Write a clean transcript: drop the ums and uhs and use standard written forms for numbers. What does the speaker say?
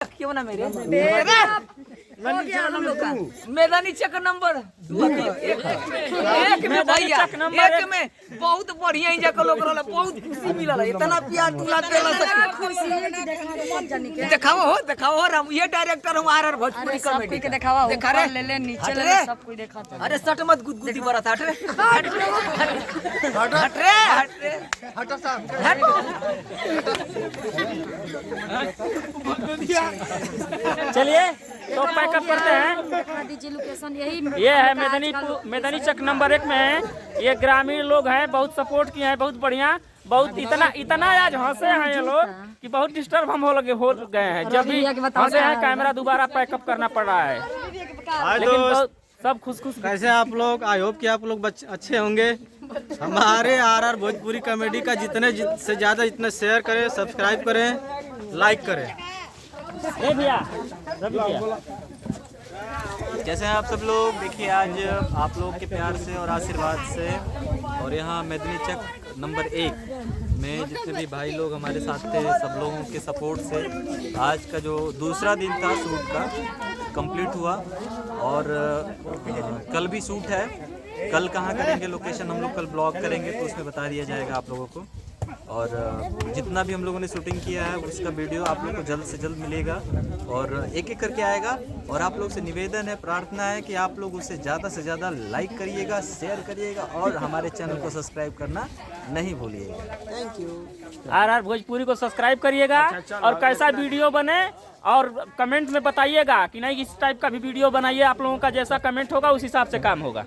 क्यों ना मेरे मैदानी चक नंबर एक में भैया एक में बहुत बढ़िया इंजा को लोग रहला बहुत खुशी मिलला इतना प्यार तुला देला दिखाओ हो राम ये डायरेक्टर हम आरआर भोजपुरी कॉमेडी के दिखावा ऊपर ले ले नीचे ले सब कोई दिखाता अरे सट मत गुदगुदी बरत हट रे हट साहब चलिए तो पैकअप करते हैं। दीजिए लोकेशन यही ये है मैदानी चक नंबर 1 में है। ये ग्रामीण लोग हैं, बहुत सपोर्ट किए हैं, बहुत बढ़िया, बहुत इतना आज हंसे हैं ये लोग कि बहुत डिस्टर्ब हम हो गए हैं। जब भी हंसे हैं कैमरा दोबारा पैकअप करना पड़ रहा है, लेकिन सब खुश कैसे आप लोग? आई होप कि आप लोग अच्छे होंगे। हमारे आरआर भोजपुरी कॉमेडी का जितने से ज़्यादा जितना शेयर करें, सब्सक्राइब करें, लाइक करें। कैसे हैं आप सब लोग? देखिए आज आप लोग के प्यार से और आशीर्वाद से और यहाँ मैदानी चक नंबर 1 में जितने भी भाई लोग हमारे साथ थे, सब लोगों के सपोर्ट से आज का जो दूसरा दिन था शूट का कंप्लीट हुआ। और कल भी शूट है। कल कहाँ करेंगे लोकेशन हम लोग कल ब्लॉग करेंगे तो उसमें बता दिया जाएगा आप लोगों को। और जितना भी हम लोगों ने शूटिंग किया है उसका वीडियो आप लोग को जल्द से जल्द मिलेगा और एक एक करके आएगा। और आप लोग से निवेदन है, प्रार्थना है कि आप लोग उसे ज़्यादा से ज़्यादा लाइक करिएगा, शेयर करिएगा और हमारे चैनल को सब्सक्राइब करना नहीं भूलिएगा। Thank you. आरआर भोजपुरी को सब्सक्राइब करिएगा और कैसा वीडियो बने और कमेंट में बताइएगा कि नहीं इस टाइप का भी वीडियो बनाइए। आप लोगों का जैसा कमेंट होगा उस हिसाब से काम होगा।